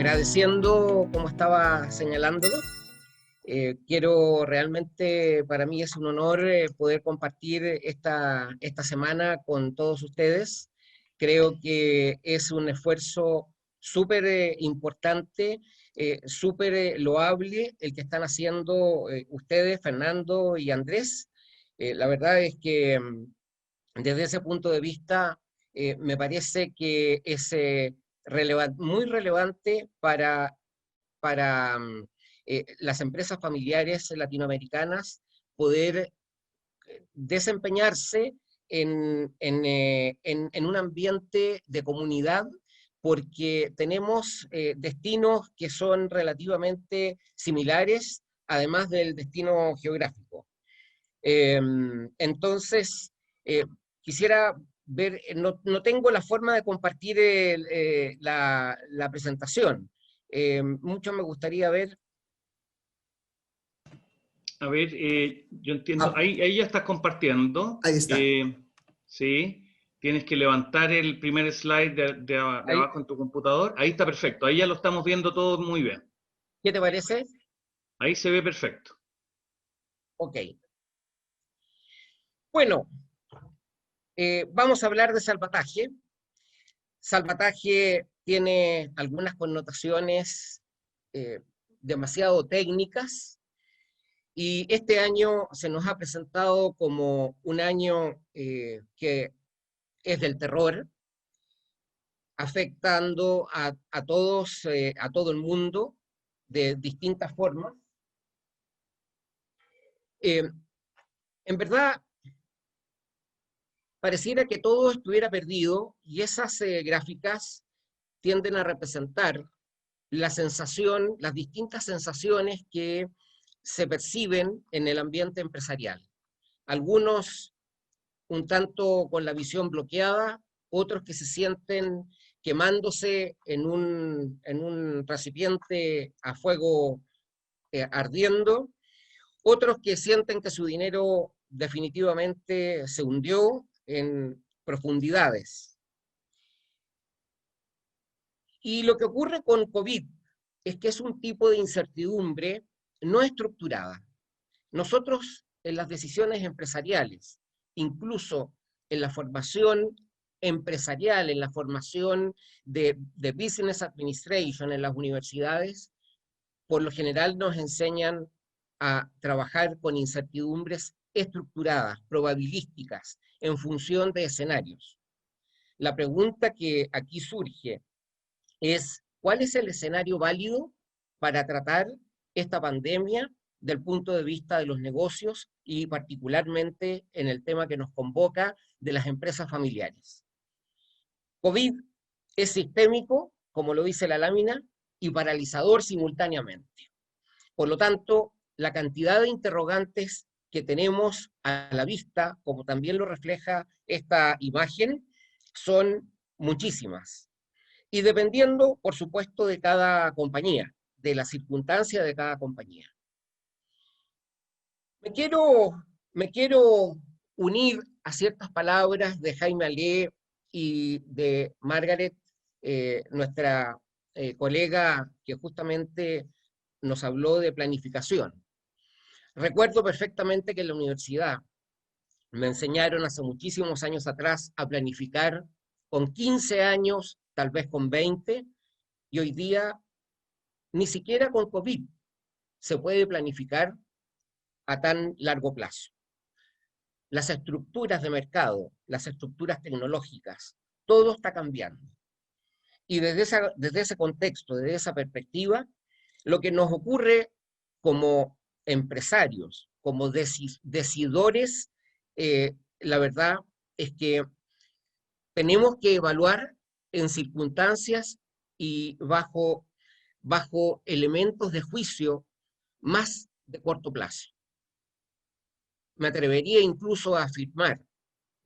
agradeciendo, como estaba señalándolo, quiero realmente, para mí es un honor poder compartir esta semana con todos ustedes. Creo que es un esfuerzo súper importante, súper loable el que están haciendo ustedes, Fernando y Andrés. La verdad es que desde ese punto de vista me parece que es muy relevante para las empresas familiares latinoamericanas poder desempeñarse en un ambiente de comunidad, porque tenemos destinos que son relativamente similares, además del destino geográfico. Eh, entonces, eh, quisiera ver, no tengo la forma de compartir la presentación. Mucho me gustaría ver. A ver, yo entiendo. Ah, Ahí ya estás compartiendo. ahí está. Sí. Tienes que levantar el primer slide de Ahí, abajo en tu computador. Ahí está perfecto. Ahí ya lo estamos viendo todo muy bien. ¿qué te parece? Ahí se ve perfecto. Ok. Bueno, vamos a hablar de salvataje. Salvataje tiene algunas connotaciones eh, demasiado técnicas, y este año se nos ha presentado como un año que es del terror, afectando a todos, a todo el mundo de distintas formas. Eh, en verdad, pareciera que todo estuviera perdido, y esas gráficas tienden a representar la sensación, las distintas sensaciones que se perciben en el ambiente empresarial. Algunos un tanto con la visión bloqueada, otros que se sienten quemándose en un recipiente a fuego ardiendo, otros que sienten que su dinero definitivamente se hundió en profundidades. Y lo que ocurre con COVID es que es un tipo de incertidumbre no estructurada. Nosotros en las decisiones empresariales, incluso en la formación empresarial, en la formación de Business Administration en las universidades, por lo general nos enseñan a trabajar con incertidumbres estructuradas, probabilísticas, en función de escenarios. La pregunta que aquí surge es: ¿cuál es el escenario válido para tratar esta pandemia del punto de vista de los negocios, y particularmente en el tema que nos convoca de las empresas familiares? COVID es sistémico, como lo dice la lámina, y paralizador simultáneamente. Por lo tanto, la cantidad de interrogantes que tenemos a la vista, como también lo refleja esta imagen, son muchísimas. Y dependiendo, por supuesto, de cada compañía, de la circunstancia de cada compañía. Me quiero unir a ciertas palabras de Jaime Alé y de Margaret, nuestra colega que justamente nos habló de planificación. Recuerdo perfectamente que en la universidad me enseñaron hace muchísimos años atrás a planificar con 15 años, tal vez con 20, y hoy día ni siquiera con COVID se puede planificar a tan largo plazo. Las estructuras de mercado, las estructuras tecnológicas, todo está cambiando. Y desde ese contexto, desde esa perspectiva, lo que nos ocurre como empresarios, como decidores, la verdad es que tenemos que evaluar en circunstancias y bajo elementos de juicio más de corto plazo. Me atrevería incluso a afirmar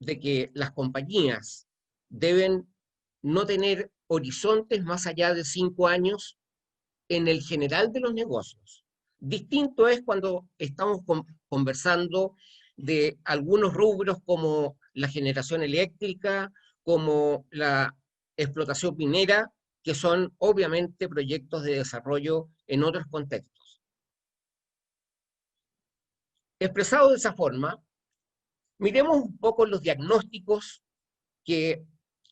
de que las compañías deben no tener horizontes más allá de 5 años en el general de los negocios. Distinto es cuando estamos conversando de algunos rubros como la generación eléctrica, como la explotación minera, que son obviamente proyectos de desarrollo en otros contextos. Expresado de esa forma, miremos un poco los diagnósticos que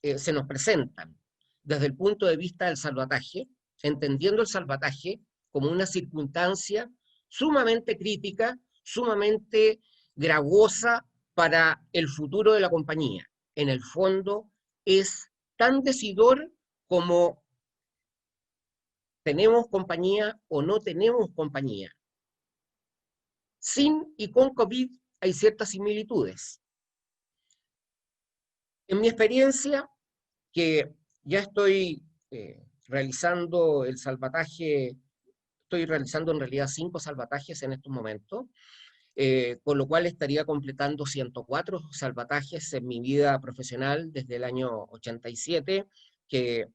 se nos presentan desde el punto de vista del salvataje, entendiendo el salvataje como una circunstancia sumamente crítica, sumamente gravosa para el futuro de la compañía. En el fondo, es tan decidor como tenemos compañía o no tenemos compañía. Sin y con COVID hay ciertas similitudes. En mi experiencia, que ya estoy realizando el salvataje, estoy realizando en realidad 5 salvatajes en estos momentos, con lo cual estaría completando 104 salvatajes en mi vida profesional desde el año 87, que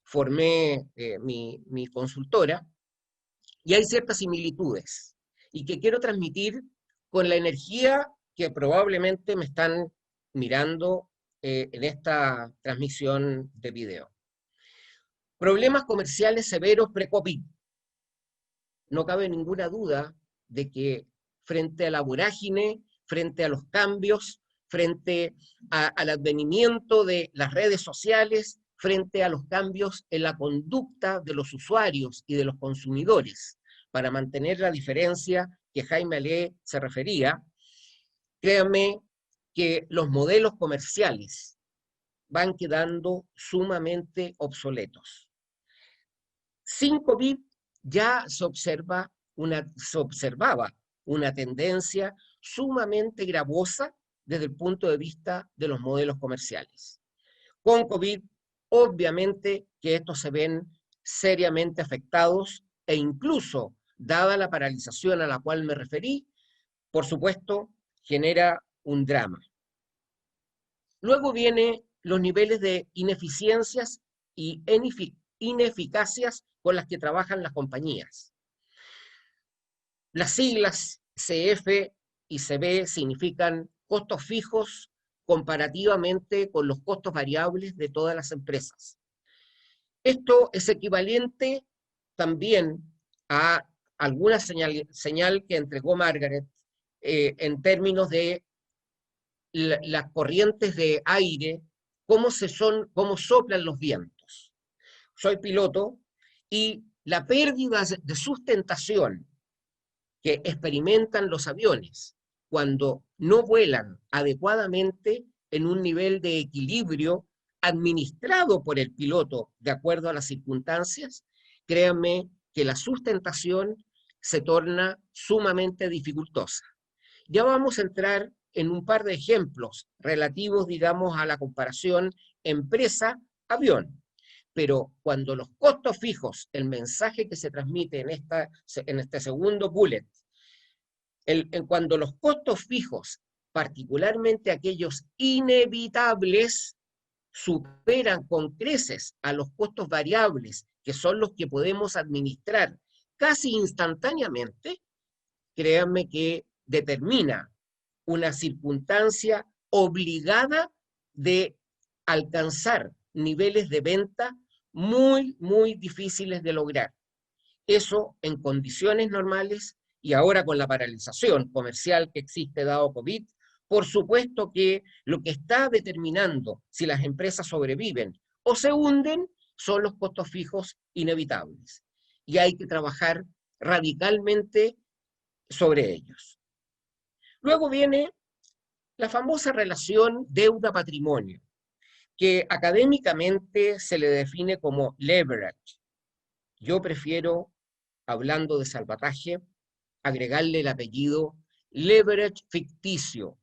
formé mi consultora, y hay ciertas similitudes, y que quiero transmitir con la energía que probablemente me están mirando en esta transmisión de video. Problemas comerciales severos pre-COVID. No cabe ninguna duda de que frente a la vorágine, frente a los cambios, frente al advenimiento de las redes sociales, frente a los cambios en la conducta de los usuarios y de los consumidores, para mantener la diferencia que Jaime Alé se refería, créanme que los modelos comerciales van quedando sumamente obsoletos. Sin COVID ya se observaba una tendencia sumamente gravosa desde el punto de vista de los modelos comerciales. Con COVID, obviamente que estos se ven seriamente afectados e incluso, dada la paralización a la cual me referí, por supuesto, genera un drama. Luego vienen los niveles de ineficiencias y ineficacias con las que trabajan las compañías. Las siglas CF y CB significan costos fijos comparativamente con los costos variables de todas las empresas. Esto es equivalente también a alguna señal que entregó Margaret en términos de las corrientes de aire, cómo soplan los vientos. Soy piloto y la pérdida de sustentación que experimentan los aviones cuando no vuelan adecuadamente en un nivel de equilibrio administrado por el piloto de acuerdo a las circunstancias, créanme que la sustentación se torna sumamente dificultosa. Ya vamos a entrar en un par de ejemplos relativos, digamos, a la comparación empresa-avión. Pero cuando los costos fijos, el mensaje que se transmite en este segundo bullet, cuando los costos fijos, particularmente aquellos inevitables, superan con creces a los costos variables, que son los que podemos administrar casi instantáneamente, créanme que determina una circunstancia obligada de alcanzar niveles de venta muy, muy difíciles de lograr. Eso en condiciones normales y ahora con la paralización comercial que existe dado COVID, por supuesto que lo que está determinando si las empresas sobreviven o se hunden son los costos fijos inevitables. Y hay que trabajar radicalmente sobre ellos. Luego viene la famosa relación deuda-patrimonio, que académicamente se le define como leverage. Yo prefiero, hablando de salvataje, agregarle el apellido leverage ficticio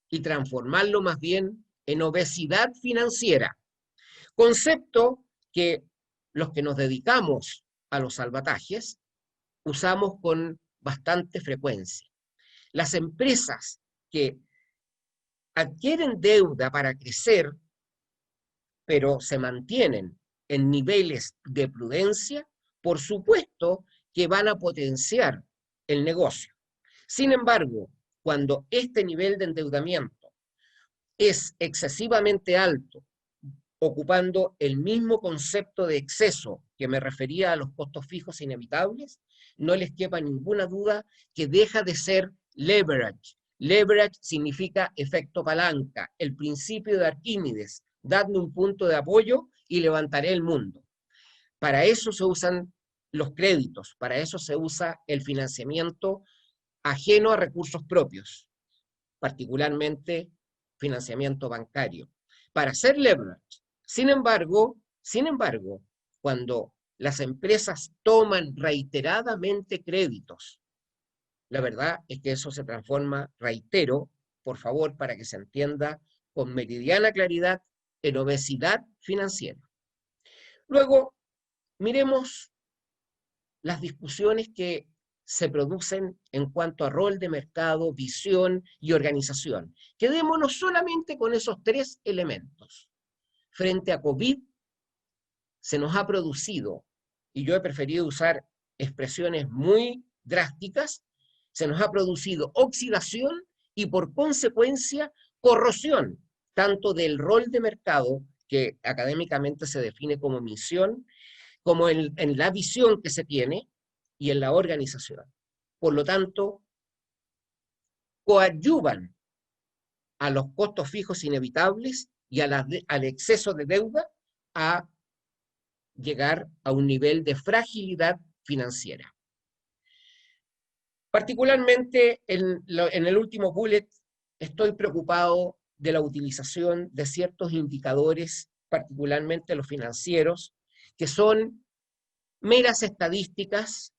y transformarlo más bien en obesidad financiera. Concepto que los que nos dedicamos a los salvatajes usamos con bastante frecuencia. Las empresas que adquieren deuda para crecer, pero se mantienen en niveles de prudencia, por supuesto que van a potenciar el negocio. Sin embargo, cuando este nivel de endeudamiento es excesivamente alto, ocupando el mismo concepto de exceso que me refería a los costos fijos inevitables, no les quepa ninguna duda que deja de ser leverage. Leverage significa efecto palanca, el principio de Arquímedes, dadme un punto de apoyo y levantaré el mundo. Para eso se usan los créditos, para eso se usa el financiamiento ajeno a recursos propios, particularmente financiamiento bancario, para hacer leverage. Sin embargo, cuando las empresas toman reiteradamente créditos, la verdad es que eso se transforma, reitero, por favor, para que se entienda con meridiana claridad, en obesidad financiera. Luego, miremos las discusiones que se producen en cuanto a rol de mercado, visión y organización. Quedémonos solamente con esos tres elementos. Frente a COVID, se nos ha producido, y yo he preferido usar expresiones muy drásticas, se nos ha producido oxidación y por consecuencia corrosión, tanto del rol de mercado, que académicamente se define como misión, como en la visión que se tiene y en la organización. Por lo tanto, coadyuvan a los costos fijos inevitables y al exceso de deuda a llegar a un nivel de fragilidad financiera. Particularmente en el último bullet estoy preocupado de la utilización de ciertos indicadores, particularmente los financieros, que son meras estadísticas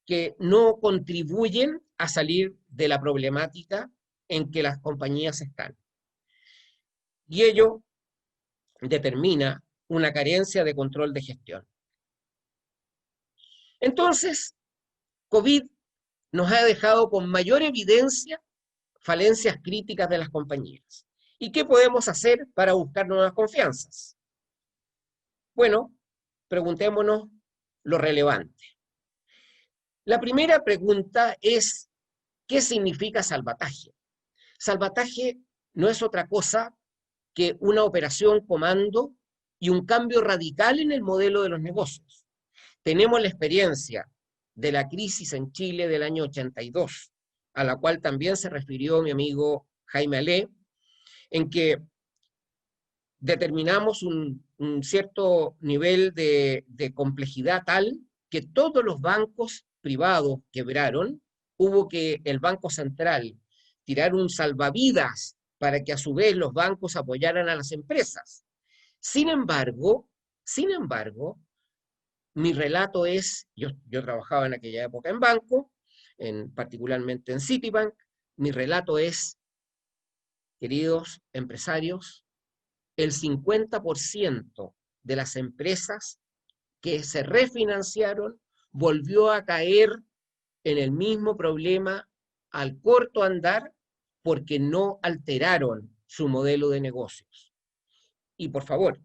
que no contribuyen a salir de la problemática en que las compañías están. Y ello determina una carencia de control de gestión. Entonces, COVID nos ha dejado con mayor evidencia falencias críticas de las compañías. ¿Y qué podemos hacer para buscar nuevas confianzas? Bueno, preguntémonos lo relevante. La primera pregunta es, ¿qué significa salvataje? Salvataje no es otra cosa que una operación comando y un cambio radical en el modelo de los negocios. Tenemos la experiencia de la crisis en Chile del año 82, a la cual también se refirió mi amigo Jaime Alé, en que determinamos un cierto nivel de complejidad tal que todos los bancos privados quebraron, hubo que el Banco Central tirar un salvavidas para que a su vez los bancos apoyaran a las empresas. Sin embargo, mi relato es, yo trabajaba en aquella época en banco, particularmente en Citibank, mi relato es, queridos empresarios, el 50% de las empresas que se refinanciaron volvió a caer en el mismo problema al corto andar porque no alteraron su modelo de negocios. Y por favor,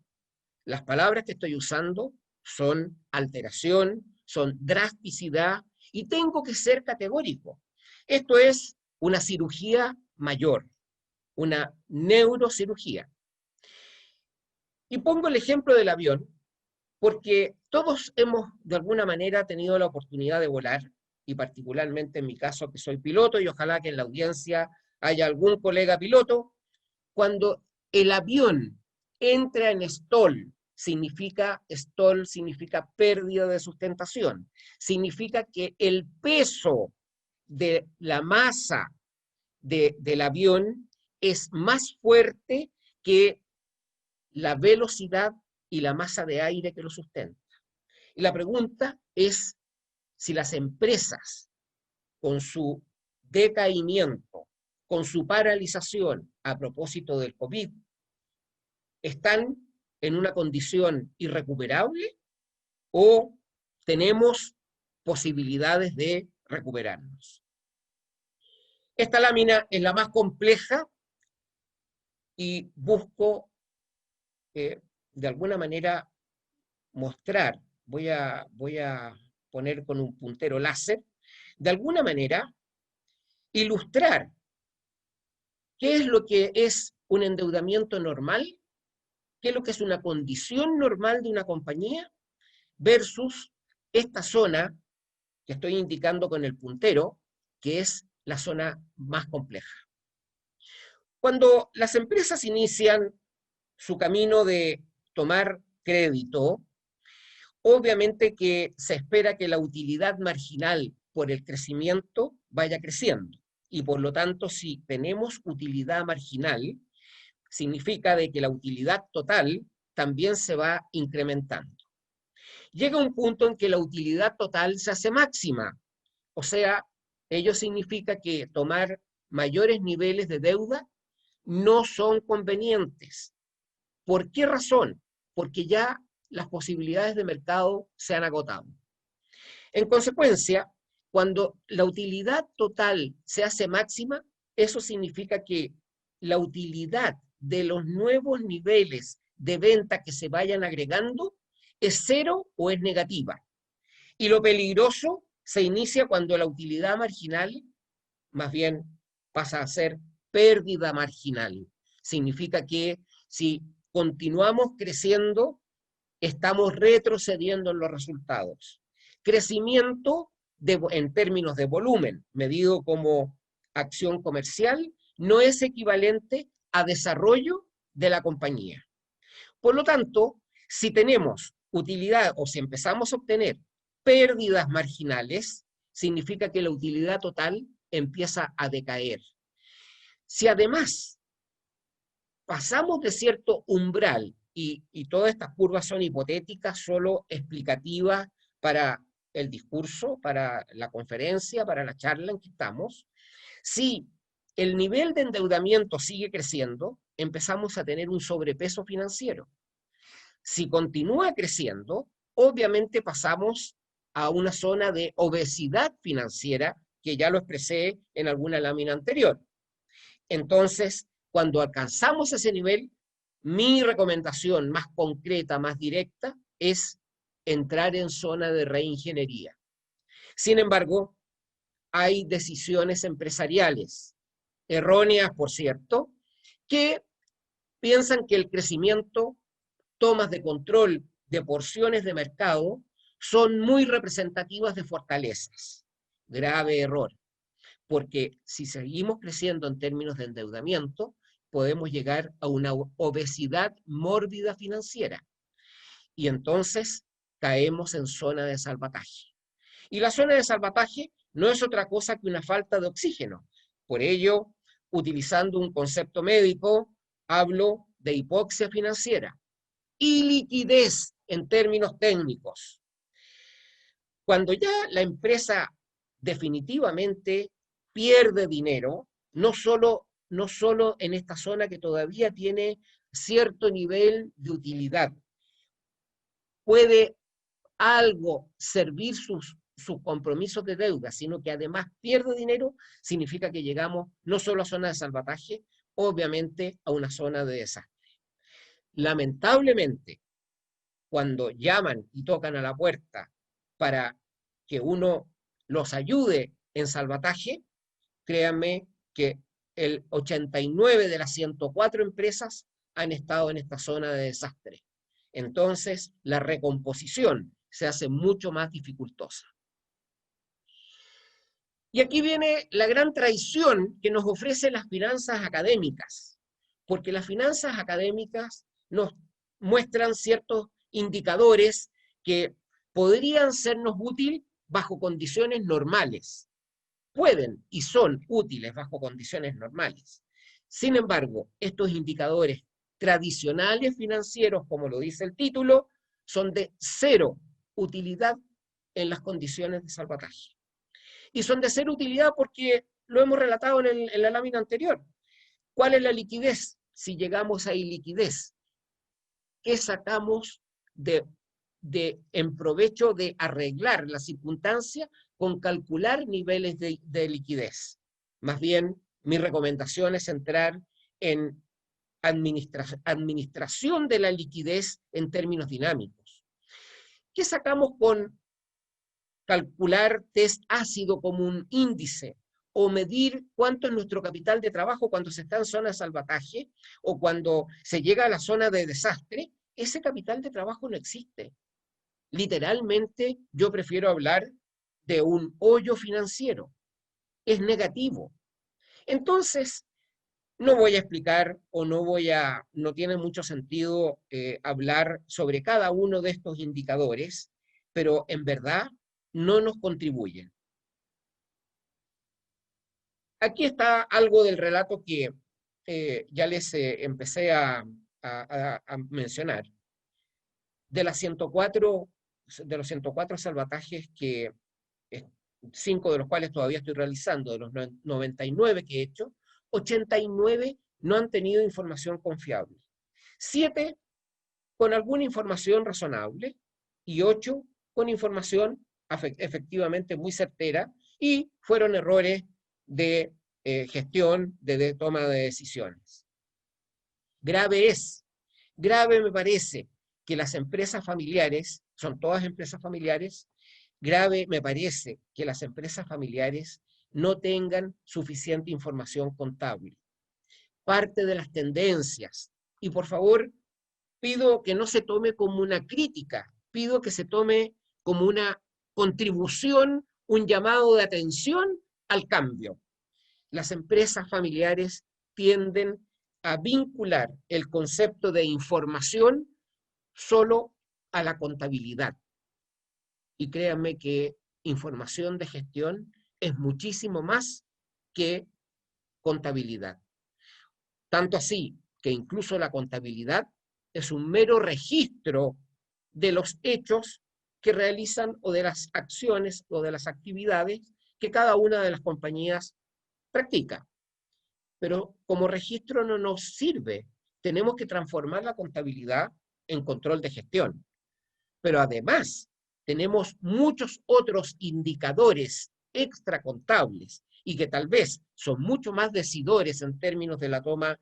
las palabras que estoy usando son alteración, son drasticidad, y tengo que ser categórico. Esto es una cirugía mayor, una neurocirugía. Y pongo el ejemplo del avión, porque todos hemos de alguna manera tenido la oportunidad de volar, y particularmente en mi caso que soy piloto, y ojalá que en la audiencia haya algún colega piloto. Cuando el avión entra en stall significa pérdida de sustentación, significa que el peso de la masa del avión es más fuerte que la velocidad y la masa de aire que lo sustenta. Y la pregunta es si las empresas, con su decaimiento, con su paralización a propósito del COVID, están en una condición irrecuperable o tenemos posibilidades de recuperarnos. Esta lámina es la más compleja y busco de alguna manera mostrar, voy a poner con un puntero láser, de alguna manera ilustrar qué es lo que es un endeudamiento normal qué es lo que es una condición normal de una compañía versus esta zona que estoy indicando con el puntero, que es la zona más compleja. Cuando las empresas inician su camino de tomar crédito, obviamente que se espera que la utilidad marginal por el crecimiento vaya creciendo. Y por lo tanto, si tenemos utilidad marginal, significa de que la utilidad total también se va incrementando. Llega un punto en que la utilidad total se hace máxima. O sea, ello significa que tomar mayores niveles de deuda no son convenientes. ¿Por qué razón? Porque ya las posibilidades de mercado se han agotado. En consecuencia, cuando la utilidad total se hace máxima, eso significa que la utilidad de los nuevos niveles de venta que se vayan agregando es cero o es negativa. Y lo peligroso se inicia cuando la utilidad marginal más bien pasa a ser pérdida marginal. Significa que si continuamos creciendo, estamos retrocediendo en los resultados. Crecimiento en términos de volumen, medido como acción comercial, no es equivalente a desarrollo de la compañía. Por lo tanto, si tenemos utilidad o si empezamos a obtener pérdidas marginales, significa que la utilidad total empieza a decaer. Si además pasamos de cierto umbral, y todas estas curvas son hipotéticas, solo explicativas para el discurso, para la conferencia, para la charla en que estamos, si el nivel de endeudamiento sigue creciendo, empezamos a tener un sobrepeso financiero. Si continúa creciendo, obviamente pasamos a una zona de obesidad financiera, que ya lo expresé en alguna lámina anterior. Entonces, cuando alcanzamos ese nivel, mi recomendación más concreta, más directa, es entrar en zona de reingeniería. Sin embargo, hay decisiones empresariales, erróneas, por cierto, que piensan que el crecimiento, tomas de control de porciones de mercado, son muy representativas de fortalezas. Grave error, porque si seguimos creciendo en términos de endeudamiento, podemos llegar a una obesidad mórbida financiera. Y entonces caemos en zona de salvataje. Y la zona de salvataje no es otra cosa que una falta de oxígeno. Por ello, utilizando un concepto médico, hablo de hipoxia financiera y liquidez en términos técnicos. Cuando ya la empresa definitivamente pierde dinero, no solo en esta zona que todavía tiene cierto nivel de utilidad, puede algo servir sus compromisos de deuda, sino que además pierde dinero, significa que llegamos no solo a zona de salvataje, obviamente a una zona de desastre. Lamentablemente, cuando llaman y tocan a la puerta para que uno los ayude en salvataje, créanme que el 89 de las 104 empresas han estado en esta zona de desastre. Entonces, la recomposición se hace mucho más dificultosa. Y aquí viene la gran traición que nos ofrecen las finanzas académicas, porque las finanzas académicas nos muestran ciertos indicadores que podrían sernos útiles bajo condiciones normales. Pueden y son útiles bajo condiciones normales. Sin embargo, estos indicadores tradicionales financieros, como lo dice el título, son de cero utilidad en las condiciones de salvataje. Y son de cero utilidad porque lo hemos relatado en la lámina anterior. ¿Cuál es la liquidez? Si llegamos a iliquidez, ¿qué sacamos en provecho de arreglar la circunstancia con calcular niveles de liquidez? Más bien, mi recomendación es entrar en administración de la liquidez en términos dinámicos. ¿Qué sacamos con calcular test ácido como un índice o medir cuánto es nuestro capital de trabajo cuando se está en zona de salvataje o cuando se llega a la zona de desastre, ese capital de trabajo no existe. Literalmente, yo prefiero hablar de un hoyo financiero. Es negativo. Entonces, no voy a explicar o no tiene mucho sentido hablar sobre cada uno de estos indicadores, pero en verdad no nos contribuyen. Aquí está algo del relato que ya les empecé a mencionar. De los 104 salvatajes que 5 de los cuales todavía estoy realizando, de los 99 que he hecho, 89 no han tenido información confiable. 7 con alguna información razonable y 8 con información efectivamente muy certera y fueron errores de gestión, de toma de decisiones. Grave me parece que las empresas familiares, son todas empresas familiares, grave me parece que las empresas familiares no tengan suficiente información contable. Parte de las tendencias, y por favor, pido que no se tome como una crítica, pido que se tome como una contribución, un llamado de atención al cambio. Las empresas familiares tienden a vincular el concepto de información solo a la contabilidad. Y créanme que información de gestión es muchísimo más que contabilidad. Tanto así que incluso la contabilidad es un mero registro de los hechos que realizan o de las acciones o de las actividades que cada una de las compañías practica. Pero como registro no nos sirve. Tenemos que transformar la contabilidad en control de gestión. Pero además, tenemos muchos otros indicadores extracontables y que tal vez son mucho más decidores en términos de la toma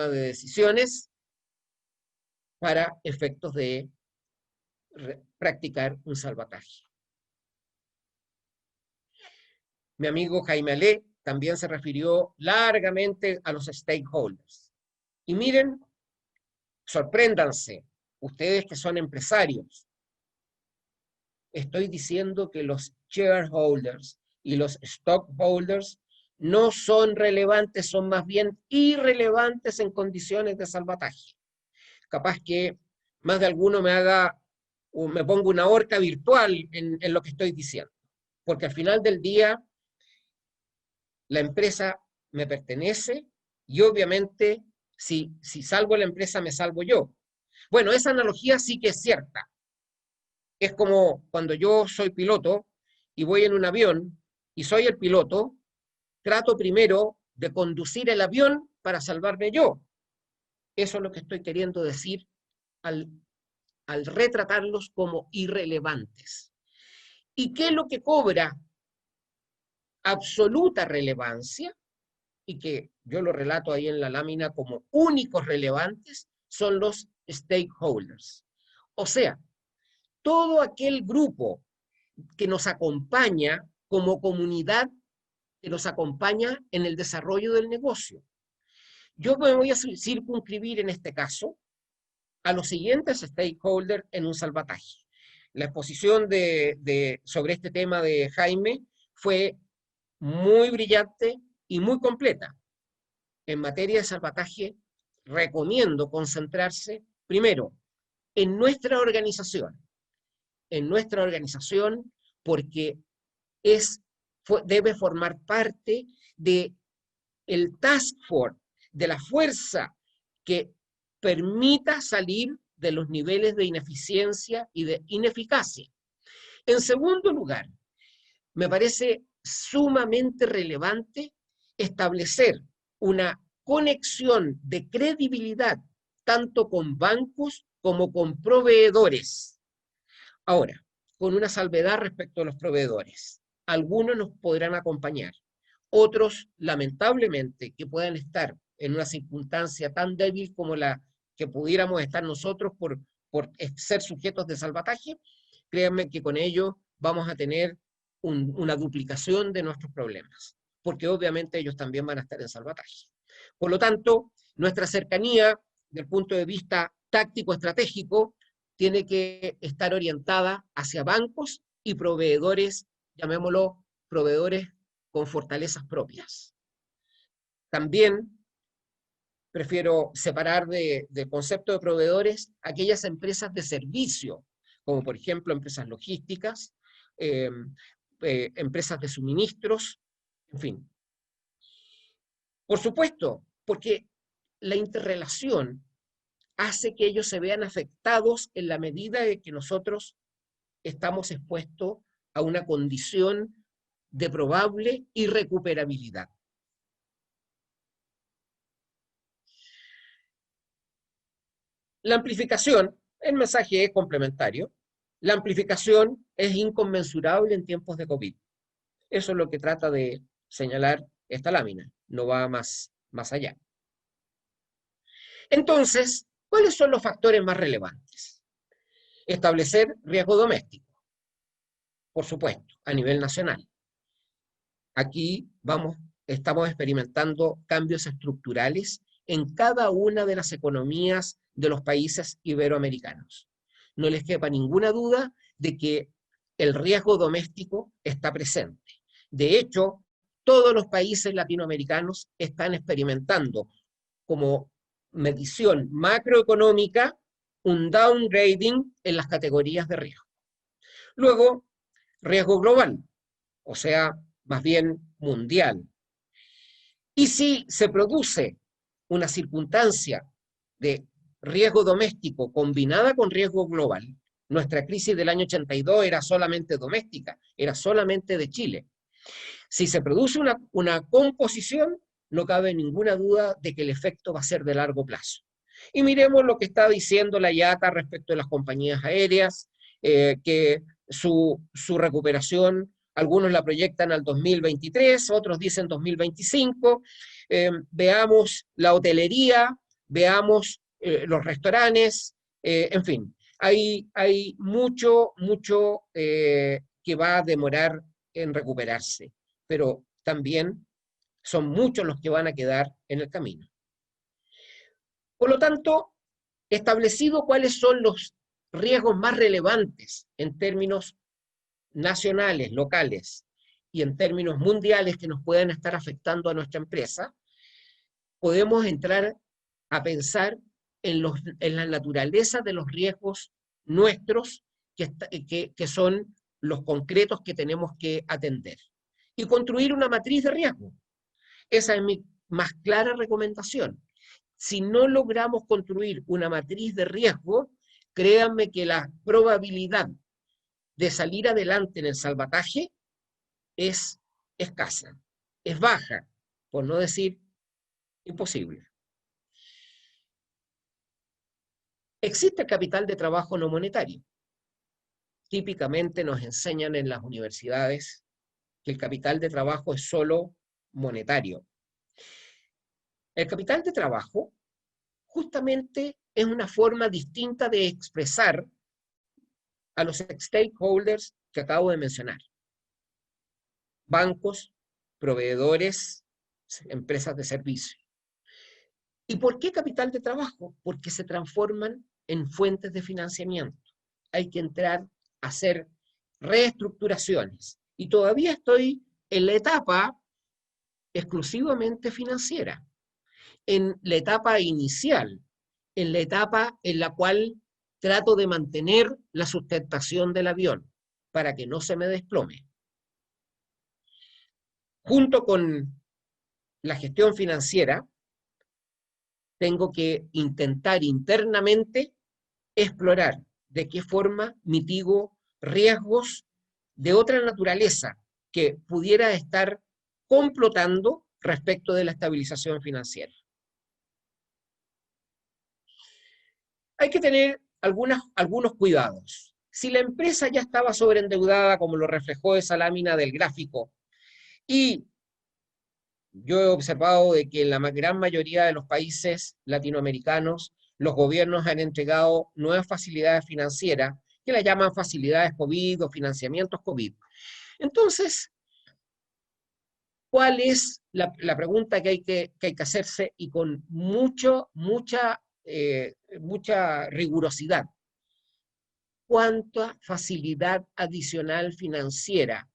de decisiones para efectos de practicar un salvataje. Mi amigo Jaime Alé también se refirió largamente a los stakeholders. Y miren, sorpréndanse, ustedes que son empresarios, estoy diciendo que los shareholders y los stockholders no son relevantes, son más bien irrelevantes en condiciones de salvataje. Capaz que más de alguno me ponga una horca virtual en lo que estoy diciendo, porque al final del día la empresa me pertenece y obviamente si salvo la empresa me salvo yo. Bueno, esa analogía sí que es cierta. Es como cuando yo soy piloto y voy en un avión y soy el piloto, trato primero de conducir el avión para salvarme yo. Eso es lo que estoy queriendo decir al retratarlos como irrelevantes. ¿Y qué es lo que cobra absoluta relevancia? Y que yo lo relato ahí en la lámina como únicos relevantes, son los stakeholders. O sea, todo aquel grupo que nos acompaña como comunidad, que nos acompaña en el desarrollo del negocio. Yo me voy a circunscribir en este caso a los siguientes stakeholders en un salvataje. La exposición sobre este tema de Jaime fue muy brillante y muy completa. En materia de salvataje, recomiendo concentrarse primero en nuestra organización, porque debe formar parte del task force, de la fuerza que permita salir de los niveles de ineficiencia y de ineficacia. En segundo lugar, me parece sumamente relevante establecer una conexión de credibilidad tanto con bancos como con proveedores. Ahora, con una salvedad respecto a los proveedores. Algunos nos podrán acompañar, otros, lamentablemente, que puedan estar en una circunstancia tan débil como la que pudiéramos estar nosotros por ser sujetos de salvataje, créanme que con ello vamos a tener una duplicación de nuestros problemas. porque obviamente ellos también van a estar en salvataje. Por lo tanto, nuestra cercanía, del punto de vista táctico-estratégico, tiene que estar orientada hacia bancos y proveedores, llamémoslo proveedores con fortalezas propias. También prefiero separar del concepto de proveedores aquellas empresas de servicio, como por ejemplo empresas logísticas, empresas de suministros, en fin. Por supuesto, porque la interrelación hace que ellos se vean afectados en la medida de que nosotros estamos expuestos a una condición de probable irrecuperabilidad. La amplificación, el mensaje es complementario, la amplificación es inconmensurable en tiempos de COVID. Eso es lo que trata de señalar esta lámina, no va más allá. Entonces, ¿cuáles son los factores más relevantes? Establecer riesgo doméstico, por supuesto, a nivel nacional. Aquí estamos experimentando cambios estructurales en cada una de las economías de los países iberoamericanos. No les quepa ninguna duda de que el riesgo doméstico está presente. De hecho, todos los países latinoamericanos están experimentando como medición macroeconómica un downgrading en las categorías de riesgo. Luego, riesgo global, o sea, más bien mundial. Y si se produce una circunstancia de riesgo doméstico combinada con riesgo global, nuestra crisis del año 82 era solamente doméstica, era solamente de Chile. Si se produce una composición, no cabe ninguna duda de que el efecto va a ser de largo plazo. Y miremos lo que está diciendo la IATA respecto de las compañías aéreas, que su recuperación, algunos la proyectan al 2023, otros dicen 2025. Veamos la hotelería, veamos los restaurantes, en fin. Hay mucho que va a demorar en recuperarse, pero también son muchos los que van a quedar en el camino. Por lo tanto, establecido cuáles son los riesgos más relevantes en términos nacionales, locales y en términos mundiales que nos pueden estar afectando a nuestra empresa, podemos entrar a pensar en la naturaleza de los riesgos nuestros que son los concretos que tenemos que atender y construir una matriz de riesgo. Esa es mi más clara recomendación. Si no logramos construir una matriz de riesgo, créanme que la probabilidad de salir adelante en el salvataje es escasa, es baja, por no decir imposible. Existe el capital de trabajo no monetario. Típicamente nos enseñan en las universidades que el capital de trabajo es solo monetario. El capital de trabajo justamente es una forma distinta de expresar a los stakeholders que acabo de mencionar. Bancos, proveedores, empresas de servicio. ¿Y por qué capital de trabajo? Porque se transforman en fuentes de financiamiento. Hay que entrar a hacer reestructuraciones. Y todavía estoy en la etapa exclusivamente financiera, en la etapa inicial, en la etapa en la cual trato de mantener la sustentación del avión para que no se me desplome. Junto con la gestión financiera, tengo que intentar internamente explorar de qué forma mitigo riesgos de otra naturaleza que pudiera estar complotando respecto de la estabilización financiera. Hay que tener algunos cuidados. Si la empresa ya estaba sobreendeudada, como lo reflejó esa lámina del gráfico, y yo he observado de que en la gran mayoría de los países latinoamericanos los gobiernos han entregado nuevas facilidades financieras, que las llaman facilidades COVID o financiamientos COVID. Entonces, ¿Cuál es la pregunta que hay que hacerse y con mucha rigurosidad? ¿Cuánta facilidad adicional financiera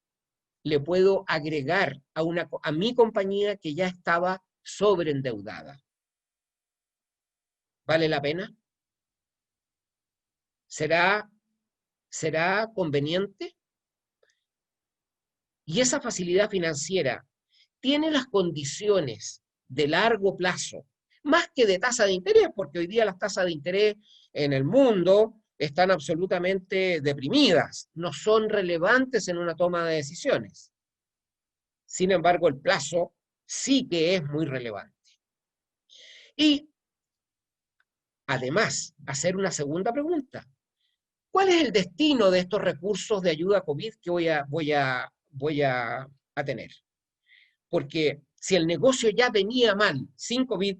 le puedo agregar a mi compañía que ya estaba sobreendeudada? ¿Vale la pena? ¿Será conveniente? Y esa facilidad financiera tiene las condiciones de largo plazo, más que de tasa de interés, porque hoy día las tasas de interés en el mundo están absolutamente deprimidas, no son relevantes en una toma de decisiones. Sin embargo, el plazo sí que es muy relevante. Y además, hacer una segunda pregunta. ¿Cuál es el destino de estos recursos de ayuda COVID que voy a tener? Porque si el negocio ya venía mal sin COVID,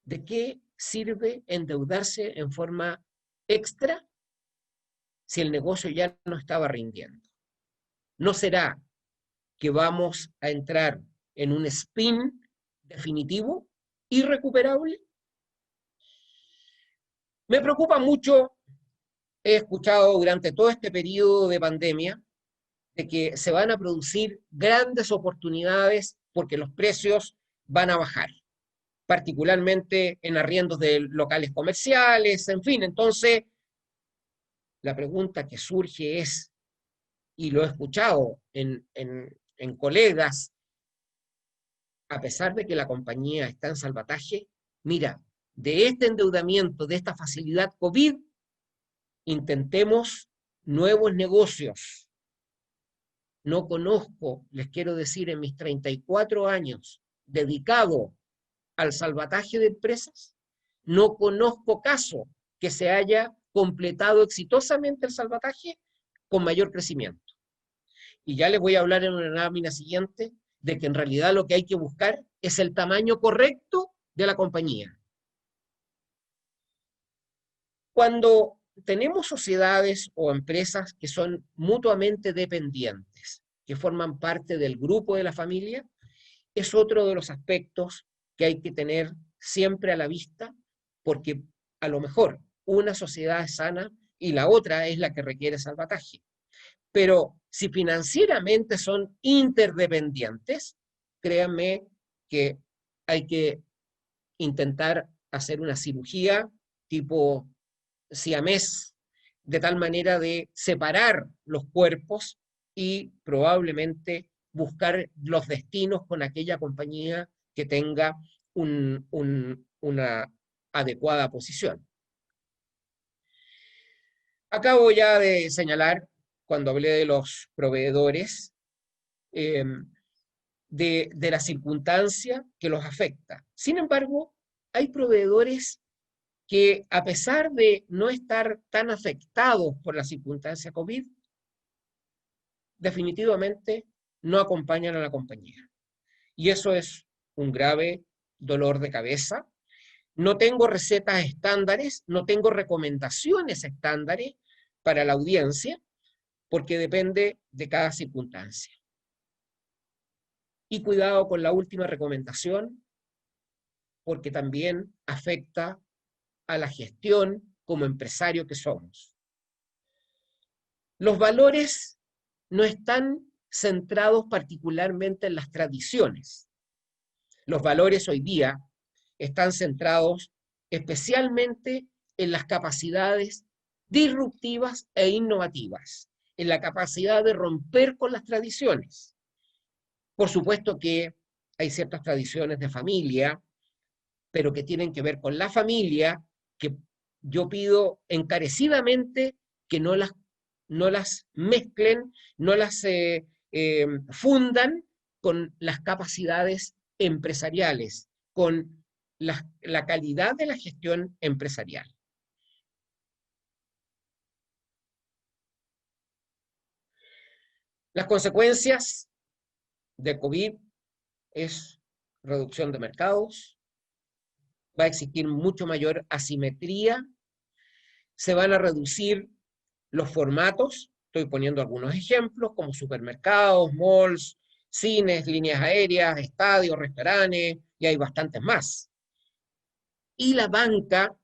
¿de qué sirve endeudarse en forma extra si el negocio ya no estaba rindiendo? ¿No será que vamos a entrar en un spin definitivo, irrecuperable? Me preocupa mucho, he escuchado durante todo este periodo de pandemia, de que se van a producir grandes oportunidades porque los precios van a bajar, particularmente en arriendos de locales comerciales, en fin. Entonces, la pregunta que surge es, y lo he escuchado en colegas, a pesar de que la compañía está en salvataje, mira, de este endeudamiento, de esta facilidad COVID, intentemos nuevos negocios. No conozco, les quiero decir, en mis 34 años dedicado al salvataje de empresas, no conozco caso que se haya completado exitosamente el salvataje con mayor crecimiento. Y ya les voy a hablar en una lámina siguiente de que en realidad lo que hay que buscar es el tamaño correcto de la compañía. Cuando tenemos sociedades o empresas que son mutuamente dependientes, que forman parte del grupo de la familia, es otro de los aspectos que hay que tener siempre a la vista, porque a lo mejor una sociedad es sana y la otra es la que requiere salvataje. Pero si financieramente son interdependientes, créanme que hay que intentar hacer una cirugía tipo siamés, de tal manera de separar los cuerpos y probablemente buscar los destinos con aquella compañía que tenga una adecuada posición. Acabo ya de señalar, cuando hablé de los proveedores, de la circunstancia que los afecta. Sin embargo, hay proveedores que, a pesar de no estar tan afectados por la circunstancia COVID, definitivamente no acompañan a la compañía. Y eso es un grave dolor de cabeza. No tengo recetas estándares, no tengo recomendaciones estándares para la audiencia, porque depende de cada circunstancia. Y cuidado con la última recomendación, porque también afecta a la gestión como empresario que somos. Los valores no están centrados particularmente en las tradiciones. Los valores hoy día están centrados especialmente en las capacidades disruptivas e innovativas, en la capacidad de romper con las tradiciones. Por supuesto que hay ciertas tradiciones de familia, pero que tienen que ver con la familia, que yo pido encarecidamente que no las mezclen, no las fundan con las capacidades empresariales, con la calidad de la gestión empresarial. Las consecuencias de COVID es reducción de mercados, va a existir mucho mayor asimetría, se van a reducir los formatos, estoy poniendo algunos ejemplos, como supermercados, malls, cines, líneas aéreas, estadios, restaurantes, y hay bastantes más. Y la banca,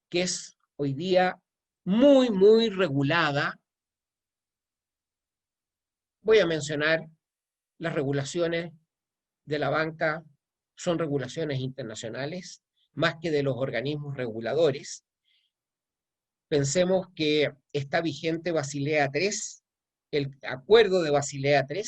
que es hoy día muy, muy regulada. Voy a mencionar las regulaciones de la banca, son regulaciones internacionales, más que de los organismos reguladores. Pensemos que está vigente Basilea III, el acuerdo de Basilea III,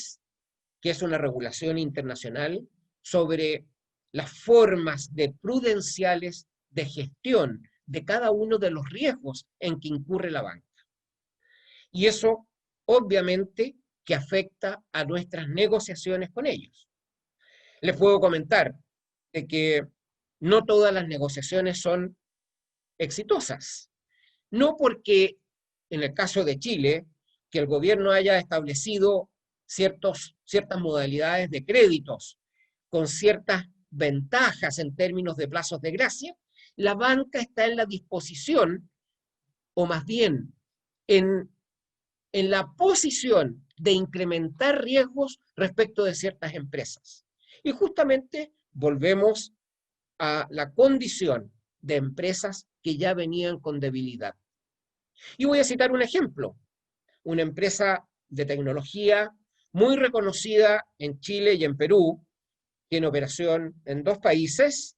que es una regulación internacional sobre las formas de prudenciales de gestión de cada uno de los riesgos en que incurre la banca. Y eso, obviamente, que afecta a nuestras negociaciones con ellos. Les puedo comentar de que no todas las negociaciones son exitosas. No porque, en el caso de Chile, que el gobierno haya establecido ciertas modalidades de créditos con ciertas ventajas en términos de plazos de gracia, la banca está en la disposición, o más bien en la posición de incrementar riesgos respecto de ciertas empresas. Y justamente volvemos a la condición de empresas que ya venían con debilidad. Y voy a citar un ejemplo, una empresa de tecnología muy reconocida en Chile y en Perú, tiene operación en 2 países.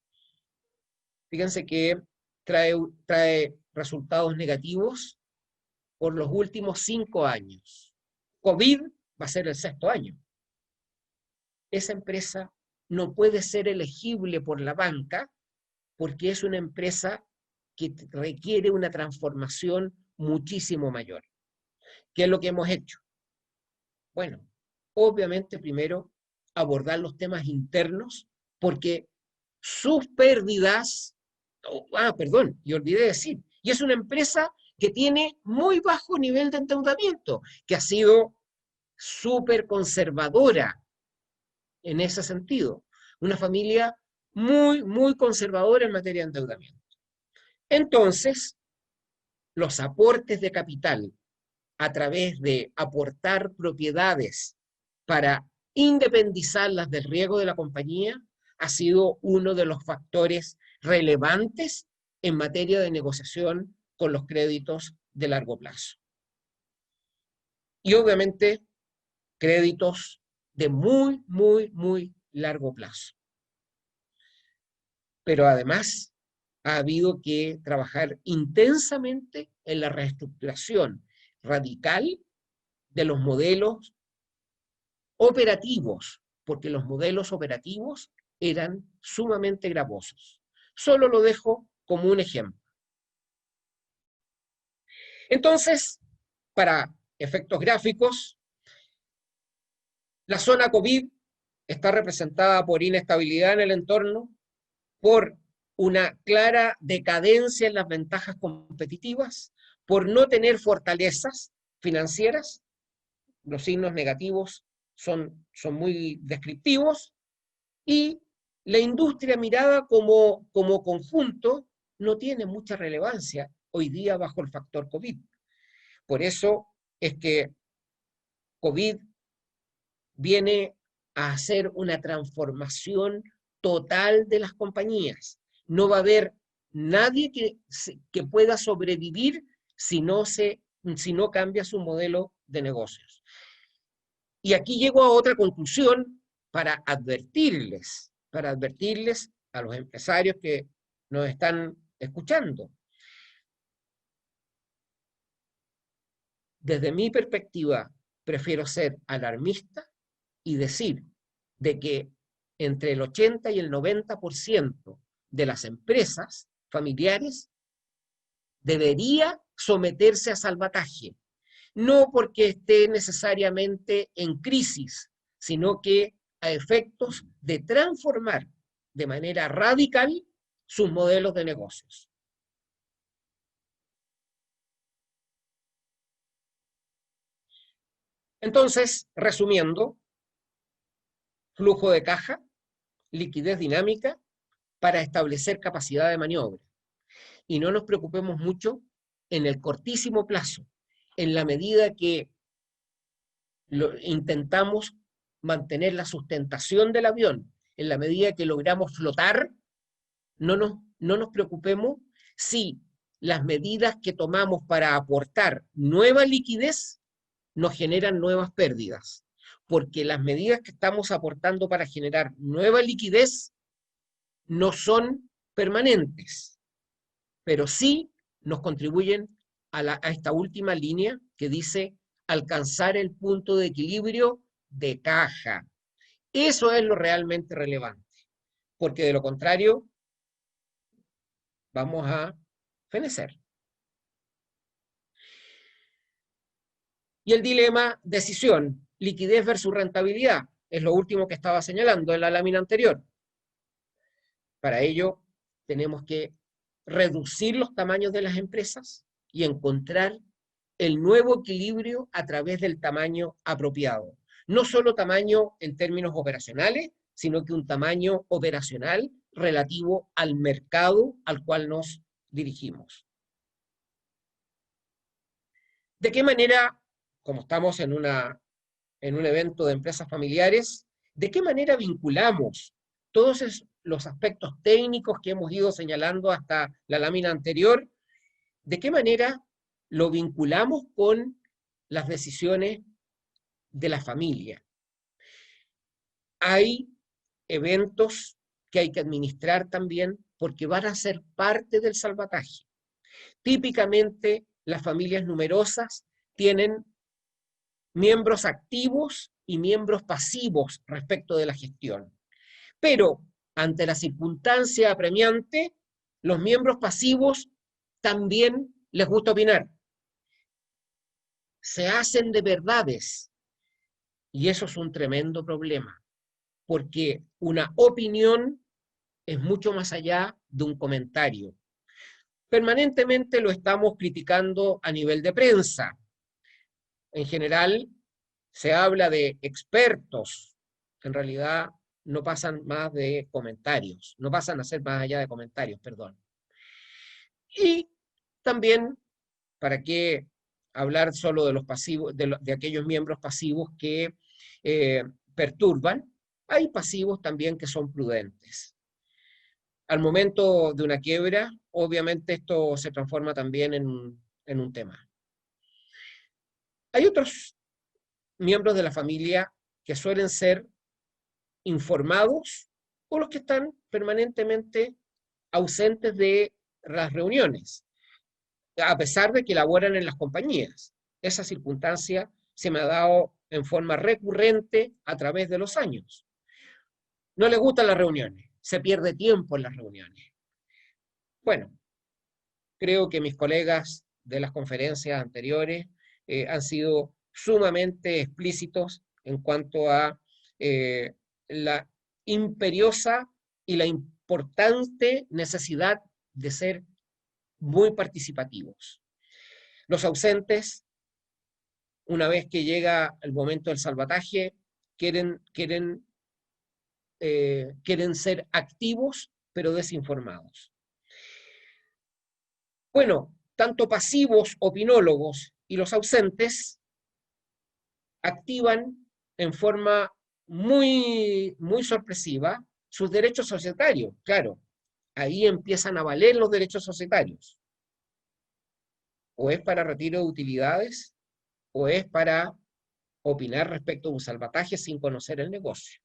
Fíjense que trae resultados negativos por los últimos 5 años. COVID va a ser el 6º año. Esa empresa no puede ser elegible por la banca porque es una empresa que requiere una transformación muchísimo mayor. ¿Qué es lo que hemos hecho? Bueno, obviamente primero abordar los temas internos porque sus pérdidas, perdón, y olvidé decir, y es una empresa que tiene muy bajo nivel de endeudamiento, que ha sido súper conservadora en ese sentido. Una familia muy, muy conservadora en materia de endeudamiento. Entonces, los aportes de capital a través de aportar propiedades para independizarlas del riesgo de la compañía ha sido uno de los factores relevantes en materia de negociación con los créditos de largo plazo. Y obviamente, créditos de muy, muy, muy largo plazo. Pero además, ha habido que trabajar intensamente en la reestructuración radical de los modelos operativos, porque los modelos operativos eran sumamente gravosos. Solo lo dejo como un ejemplo. Entonces, para efectos gráficos, la zona COVID está representada por inestabilidad en el entorno, por una clara decadencia en las ventajas competitivas, por no tener fortalezas financieras. Los signos negativos son muy descriptivos, y la industria mirada como conjunto no tiene mucha relevancia hoy día bajo el factor COVID. Por eso es que COVID viene a hacer una transformación total de las compañías. No va a haber nadie que pueda sobrevivir si no cambia su modelo de negocios. Y aquí llego a otra conclusión para advertirles a los empresarios que nos están escuchando. Desde mi perspectiva, prefiero ser alarmista y decir de que entre el 80 y el 90% de las empresas familiares debería someterse a salvataje, no porque esté necesariamente en crisis, sino que a efectos de transformar de manera radical sus modelos de negocios. Entonces, resumiendo, flujo de caja, liquidez dinámica para establecer capacidad de maniobra. Y no nos preocupemos mucho en el cortísimo plazo, en la medida que intentamos mantener la sustentación del avión. En la medida que logramos flotar, no nos preocupemos si las medidas que tomamos para aportar nueva liquidez nos generan nuevas pérdidas, porque las medidas que estamos aportando para generar nueva liquidez no son permanentes, pero sí nos contribuyen a esta última línea que dice alcanzar el punto de equilibrio de caja. Eso es lo realmente relevante, porque de lo contrario vamos a fenecer. Y el dilema, decisión, liquidez versus rentabilidad, es lo último que estaba señalando en la lámina anterior. Para ello, tenemos que reducir los tamaños de las empresas y encontrar el nuevo equilibrio a través del tamaño apropiado. No solo tamaño en términos operacionales, sino que un tamaño operacional relativo al mercado al cual nos dirigimos. ¿De qué manera, como estamos en un evento de empresas familiares, de qué manera vinculamos todos los aspectos técnicos que hemos ido señalando hasta la lámina anterior? ¿De qué manera lo vinculamos con las decisiones de la familia? Hay eventos que hay que administrar también porque van a ser parte del salvataje. Típicamente, las familias numerosas tienen miembros activos y miembros pasivos respecto de la gestión. Pero, ante la circunstancia apremiante, los miembros pasivos también les gusta opinar. Se hacen de verdades. Y eso es un tremendo problema, porque una opinión es mucho más allá de un comentario. Permanentemente lo estamos criticando a nivel de prensa. En general, se habla de expertos, que en realidad no pasan más de comentarios, no pasan a ser más allá de comentarios, perdón. Y también, ¿para qué hablar solo de los pasivos, de aquellos miembros pasivos que perturban? Hay pasivos también que son prudentes. Al momento de una quiebra, obviamente esto se transforma también en un tema. Hay otros miembros de la familia que suelen ser informados o los que están permanentemente ausentes de las reuniones, a pesar de que laboran en las compañías. Esa circunstancia se me ha dado en forma recurrente a través de los años. No les gustan las reuniones, se pierde tiempo en las reuniones. Bueno, creo que mis colegas de las conferencias anteriores han sido sumamente explícitos en cuanto a la imperiosa y la importante necesidad de ser muy participativos. Los ausentes, una vez que llega el momento del salvataje, quieren ser activos, pero desinformados. Bueno, tanto pasivos, opinólogos, y los ausentes activan en forma muy, muy sorpresiva sus derechos societarios. Claro, ahí empiezan a valer los derechos societarios. O es para retiro de utilidades, o es para opinar respecto a un salvataje sin conocer el negocio.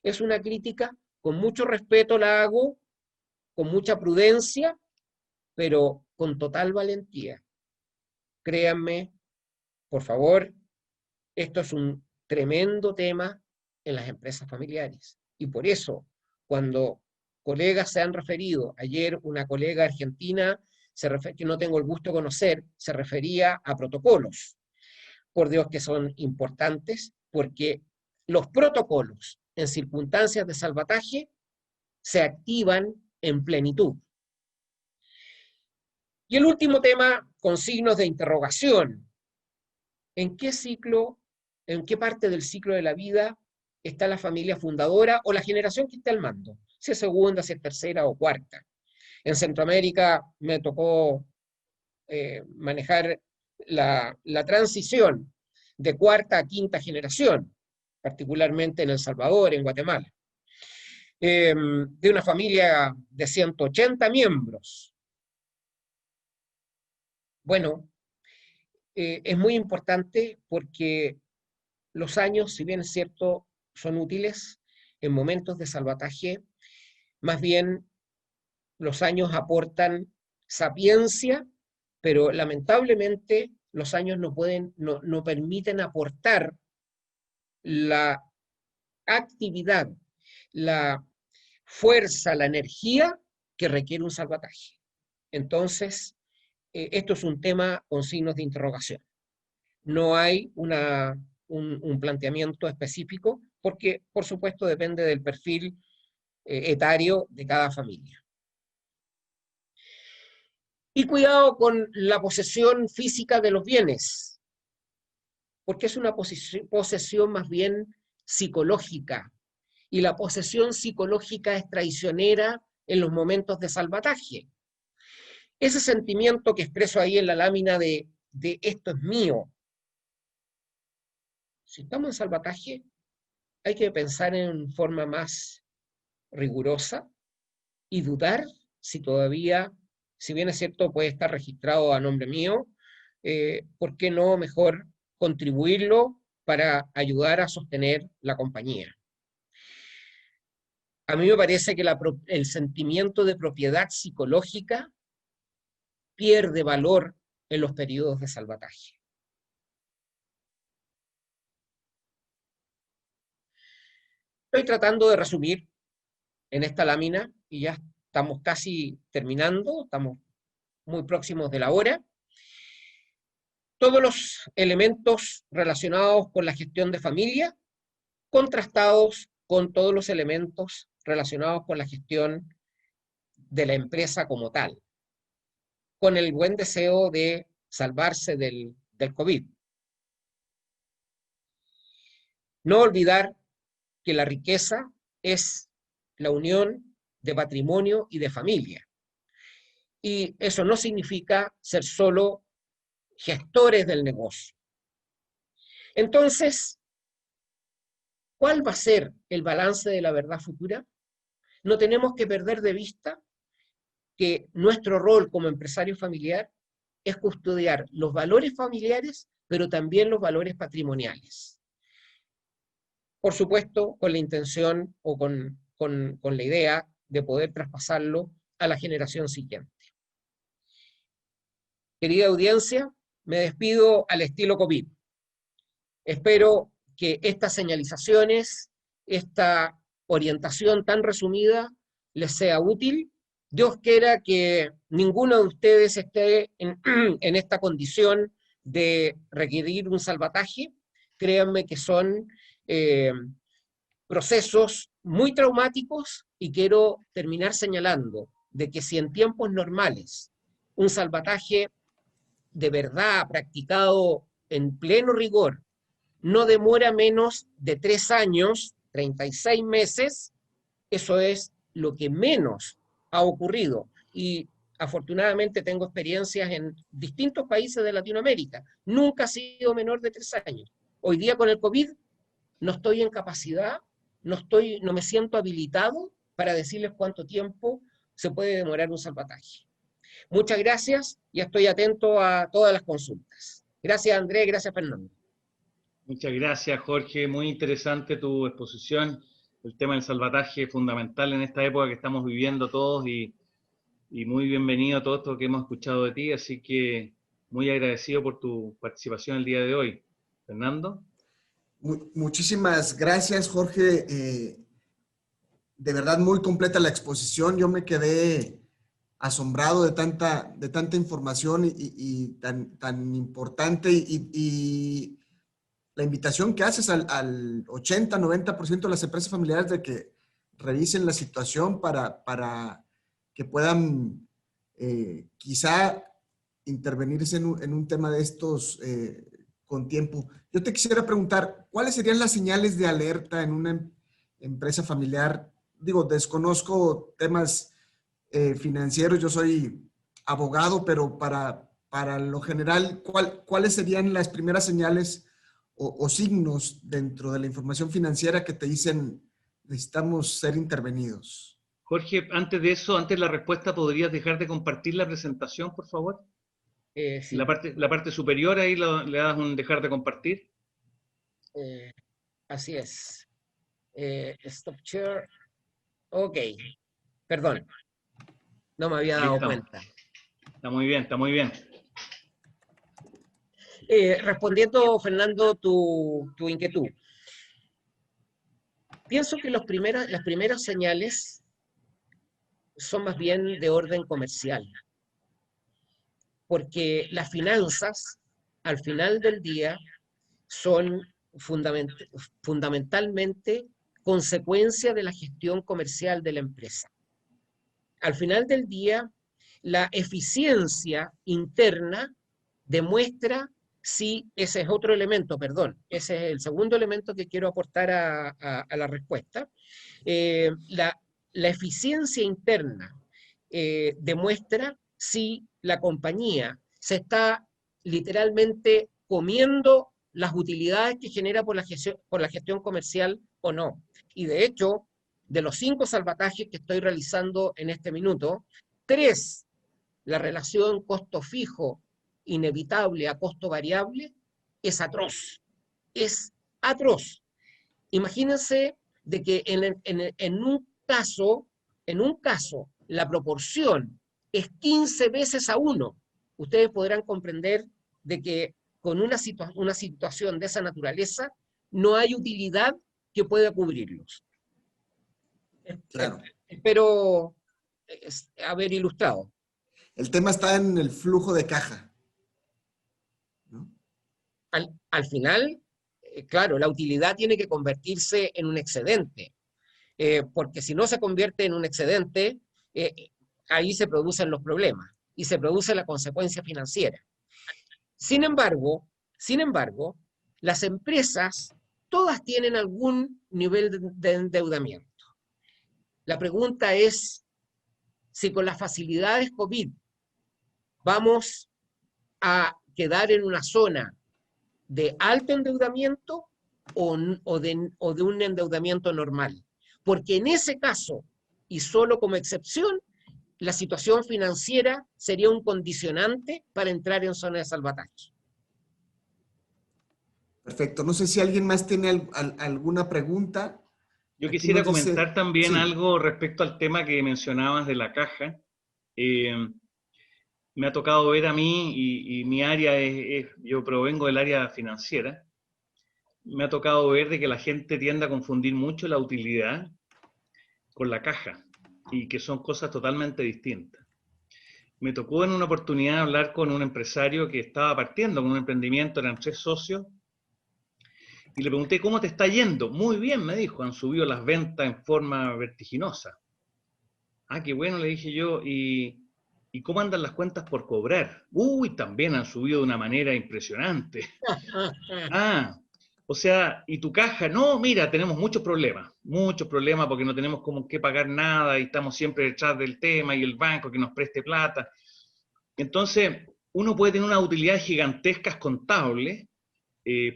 Es una crítica, con mucho respeto la hago, con mucha prudencia, pero con total valentía. Créanme, por favor, esto es un tremendo tema en las empresas familiares. Y por eso, cuando colegas se han referido, ayer una colega argentina, que no tengo el gusto de conocer, se refería a protocolos. Por Dios que son importantes, porque los protocolos en circunstancias de salvataje se activan en plenitud. Y el último tema, con signos de interrogación. ¿En qué ciclo, en qué parte del ciclo de la vida está la familia fundadora o la generación que está al mando? Si es segunda, si es tercera o cuarta. En Centroamérica me tocó manejar la transición de cuarta a quinta generación. particularmente en El Salvador, en Guatemala, de una familia de 180 miembros. Bueno, es muy importante porque los años, si bien es cierto, son útiles en momentos de salvataje, más bien los años aportan sapiencia, pero lamentablemente los años no permiten aportar la actividad, la fuerza, la energía que requiere un salvataje. Entonces, esto es un tema con signos de interrogación. No hay un planteamiento específico porque, por supuesto, depende del perfil etario de cada familia. Y cuidado con la posesión física de los bienes, porque es una posesión más bien psicológica, y la posesión psicológica es traicionera en los momentos de salvataje. Ese sentimiento que expreso ahí en la lámina de esto es mío. Si estamos en salvataje, hay que pensar en forma más rigurosa y dudar si todavía, si bien es cierto, puede estar registrado a nombre mío, ¿por qué no mejor contribuirlo para ayudar a sostener la compañía? A mí me parece que el sentimiento de propiedad psicológica pierde valor en los periodos de salvataje. Estoy tratando de resumir en esta lámina y ya estamos casi terminando, estamos muy próximos de la hora. Todos los elementos relacionados con la gestión de familia, contrastados con todos los elementos relacionados con la gestión de la empresa como tal, con el buen deseo de salvarse del COVID. No olvidar que la riqueza es la unión de patrimonio y de familia. Y eso no significa ser solo gestores del negocio. Entonces, ¿cuál va a ser el balance de la verdad futura? No tenemos que perder de vista que nuestro rol como empresario familiar es custodiar los valores familiares, pero también los valores patrimoniales. Por supuesto, con la intención o con la idea de poder traspasarlo a la generación siguiente. Querida audiencia, me despido al estilo COVID. Espero que estas señalizaciones, esta orientación tan resumida, les sea útil. Dios quiera que ninguno de ustedes esté en esta condición de requerir un salvataje. Créanme que son procesos muy traumáticos y quiero terminar señalando de que si en tiempos normales un salvataje de verdad practicado en pleno rigor no demora menos de 3 años, 36 meses, eso es lo que menos ha ocurrido. Y afortunadamente tengo experiencias en distintos países de Latinoamérica. Nunca ha sido menor de 3 años. Hoy día con el COVID no estoy en capacidad, no me siento habilitado para decirles cuánto tiempo se puede demorar un salvataje. Muchas gracias y estoy atento a todas las consultas. Gracias, Andrés, gracias, Fernando. Muchas gracias, Jorge. Muy interesante tu exposición. El tema del salvataje es fundamental en esta época que estamos viviendo todos y muy bienvenido a todo esto que hemos escuchado de ti. Así que muy agradecido por tu participación el día de hoy. Fernando. Muchísimas gracias, Jorge. De verdad, muy completa la exposición. Yo me quedé asombrado de tanta información y tan importante y la invitación que haces al 80-90% de las empresas familiares de que revisen la situación para que puedan quizá intervenirse en un tema de estos con tiempo. Yo te quisiera preguntar, ¿cuáles serían las señales de alerta en una empresa familiar? Digo, desconozco temas financieros, yo soy abogado, pero para lo general, ¿cuáles serían las primeras señales o signos dentro de la información financiera que te dicen necesitamos ser intervenidos? Jorge, antes de eso, antes de la respuesta, ¿podrías dejar de compartir la presentación, por favor? Sí, La parte superior ahí le das un dejar de compartir. así es. Stop share. Ok, perdón, no me había Ahí dado estamos. cuenta. Está muy bien, está muy bien. Respondiendo, Fernando, tu inquietud. Pienso que las primeras señales son más bien de orden comercial, porque las finanzas, al final del día, son fundamentalmente consecuencia de la gestión comercial de la empresa. Al final del día, la eficiencia interna demuestra si, ese es otro elemento, perdón, ese es el segundo elemento que quiero aportar a la respuesta. La eficiencia interna demuestra si la compañía se está literalmente comiendo las utilidades que genera por la gestión comercial o no. Y de hecho, de los 5 salvatajes que estoy realizando en este minuto, 3, la relación costo fijo inevitable a costo variable, es atroz. Es atroz. Imagínense de que en un caso, la proporción es 15 veces a 1. Ustedes podrán comprender de que con una situación de esa naturaleza no hay utilidad que pueda cubrirlos. Claro. Espero haber ilustrado. El tema está en el flujo de caja, ¿no? Al final, claro, la utilidad tiene que convertirse en un excedente, porque si no se convierte en un excedente, ahí se producen los problemas y se produce la consecuencia financiera. Sin embargo, las empresas todas tienen algún nivel de endeudamiento. La pregunta es si con las facilidades COVID vamos a quedar en una zona de alto endeudamiento o de un endeudamiento normal. Porque en ese caso, y solo como excepción, la situación financiera sería un condicionante para entrar en zona de salvataje. Perfecto. No sé si alguien más tiene alguna pregunta. Yo Aquí quisiera nos dice, comentar también sí. algo respecto al tema que mencionabas de la caja. Me ha tocado ver a mí, y mi área yo provengo del área financiera, me ha tocado ver de que la gente tiende a confundir mucho la utilidad con la caja, y que son cosas totalmente distintas. Me tocó en una oportunidad hablar con un empresario que estaba partiendo con un emprendimiento, eran 3 socios, y le pregunté, ¿cómo te está yendo? Muy bien, me dijo, han subido las ventas en forma vertiginosa. Ah, qué bueno, le dije yo, ¿y cómo andan las cuentas por cobrar? Uy, también han subido de una manera impresionante. Ah, o sea, ¿y tu caja? No, mira, tenemos muchos problemas porque no tenemos como qué pagar nada y estamos siempre detrás del tema y el banco que nos preste plata. Entonces, uno puede tener unas utilidades gigantescas contables,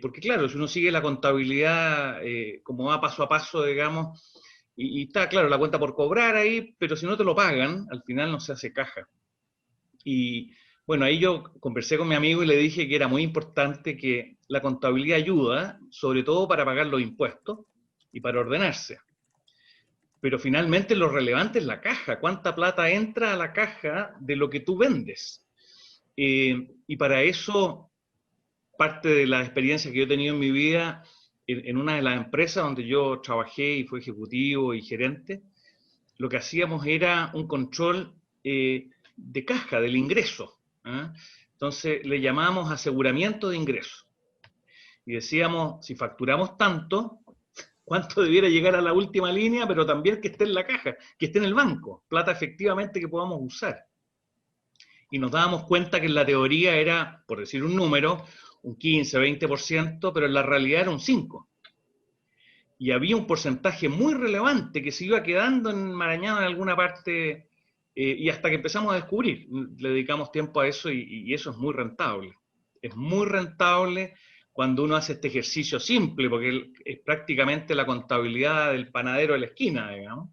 porque claro, si uno sigue la contabilidad como va paso a paso, digamos, y está claro la cuenta por cobrar ahí, pero si no te lo pagan, al final no se hace caja. Y bueno, ahí yo conversé con mi amigo y le dije que era muy importante que la contabilidad ayuda, sobre todo para pagar los impuestos y para ordenarse. Pero finalmente lo relevante es la caja, cuánta plata entra a la caja de lo que tú vendes. Y para eso, parte de la experiencia que yo he tenido en mi vida, en una de las empresas donde yo trabajé y fui ejecutivo y gerente, lo que hacíamos era un control de caja, del ingreso. ¿Eh? Entonces le llamábamos aseguramiento de ingreso. Y decíamos, si facturamos tanto, cuánto debiera llegar a la última línea, pero también que esté en la caja, que esté en el banco, plata efectivamente que podamos usar. Y nos dábamos cuenta que en la teoría era, por decir un número, un 15, 20%, pero en la realidad era un 5%. Y había un porcentaje muy relevante que se iba quedando enmarañado en alguna parte, y hasta que empezamos a descubrir, le dedicamos tiempo a eso y eso es muy rentable. Es muy rentable cuando uno hace este ejercicio simple, porque es prácticamente la contabilidad del panadero de la esquina, digamos.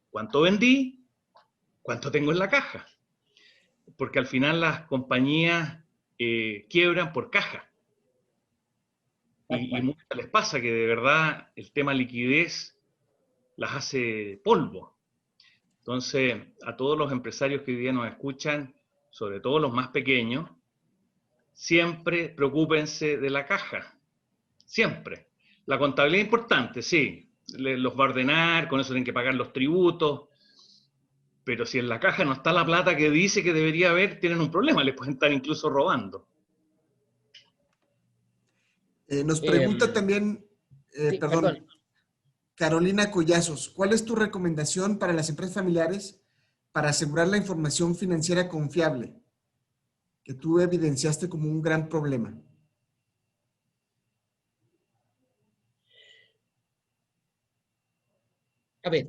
¿Cuánto vendí? ¿Cuánto tengo en la caja? Porque al final las compañías quiebran por caja. Y muchas les pasa que de verdad el tema liquidez las hace polvo. Entonces, a todos los empresarios que hoy día nos escuchan, sobre todo los más pequeños, siempre preocúpense de la caja. Siempre. La contabilidad es importante, sí. Los va a ordenar, con eso tienen que pagar los tributos. Pero si en la caja no está la plata que dice que debería haber, tienen un problema, les pueden estar incluso robando. Nos pregunta también, sí, perdón, Carolina Collazos, ¿cuál es tu recomendación para las empresas familiares para asegurar la información financiera confiable que tú evidenciaste como un gran problema? A ver,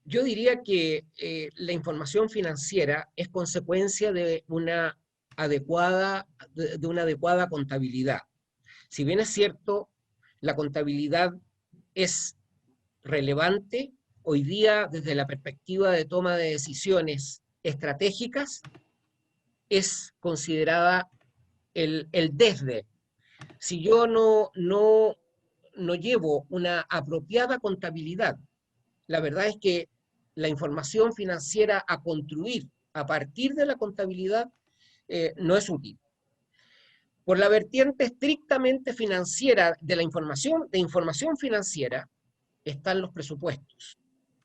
yo diría que la información financiera es consecuencia de una adecuada contabilidad. Si bien es cierto, la contabilidad es relevante, hoy día desde la perspectiva de toma de decisiones estratégicas, es considerada el desde. Si yo no llevo una apropiada contabilidad, la verdad es que la información financiera a construir a partir de la contabilidad no es útil. Por la vertiente estrictamente financiera de la información financiera, están los presupuestos.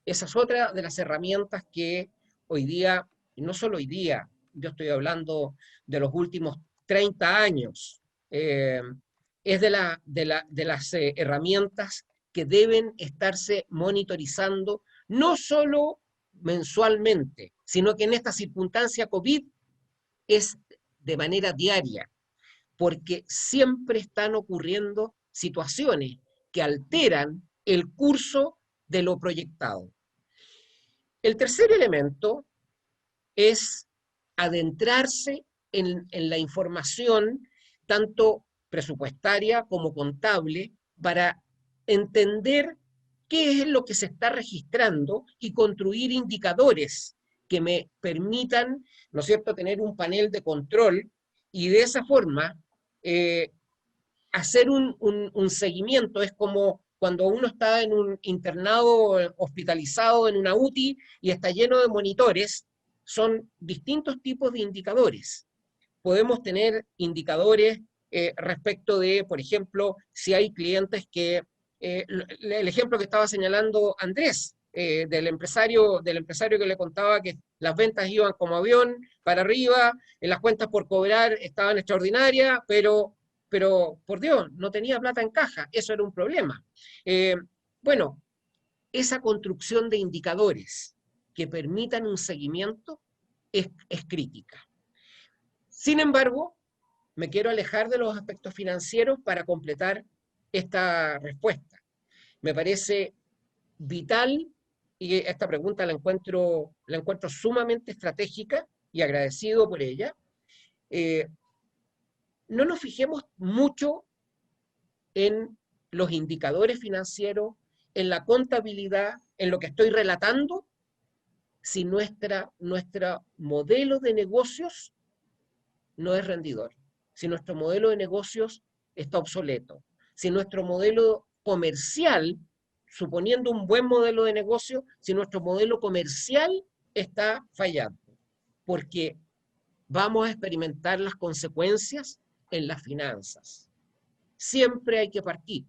Esa es otra de las herramientas que hoy día, y no solo hoy día, yo estoy hablando de los últimos 30 años, es de las herramientas que deben estarse monitorizando, no solo mensualmente, sino que en esta circunstancia COVID es de manera diaria, porque siempre están ocurriendo situaciones que alteran el curso de lo proyectado. El tercer elemento es adentrarse en la información, tanto presupuestaria como contable, para entender qué es lo que se está registrando y construir indicadores que me permitan, ¿no es cierto?, tener un panel de control y de esa forma hacer un seguimiento. Es como cuando uno está en un internado hospitalizado, en una UTI, y está lleno de monitores, son distintos tipos de indicadores. Podemos tener indicadores respecto de, por ejemplo, si hay clientes que, el ejemplo que estaba señalando Andrés, del empresario que le contaba que las ventas iban como avión para arriba, las cuentas por cobrar estaban extraordinarias, pero por Dios, no tenía plata en caja, eso era un problema. Bueno, esa construcción de indicadores que permitan un seguimiento es crítica. Sin embargo, me quiero alejar de los aspectos financieros para completar esta respuesta. Me parece vital, y esta pregunta la encuentro sumamente estratégica y agradecido por ella. No nos fijemos mucho en los indicadores financieros, en la contabilidad, en lo que estoy relatando, si nuestro modelo de negocios no es rendidor, si nuestro modelo de negocios está obsoleto, si nuestro modelo comercial, suponiendo un buen modelo de negocio, si nuestro modelo comercial está fallando, porque vamos a experimentar las consecuencias en las finanzas. Siempre hay que partir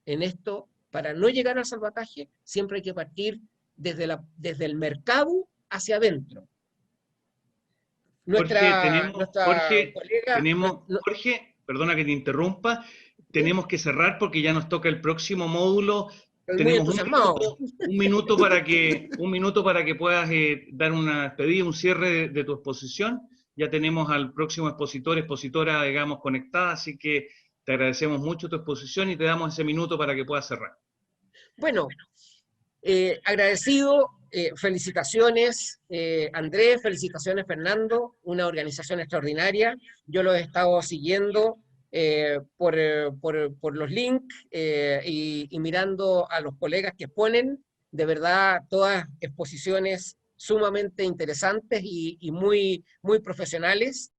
en esto, para no llegar al salvataje, siempre hay que partir desde el mercado hacia adentro. Jorge, perdona que te interrumpa, tenemos que cerrar porque ya nos toca el próximo módulo. Tenemos un minuto para que puedas dar una despedida, un cierre de tu exposición. Ya tenemos al próximo expositora, digamos, conectada, así que te agradecemos mucho tu exposición y te damos ese minuto para que puedas cerrar. Bueno, agradecido felicitaciones Andrés, felicitaciones Fernando, una organización extraordinaria. Yo lo he estado siguiendo por los links y mirando a los colegas que exponen, de verdad, todas exposiciones sumamente interesantes y muy, muy profesionales.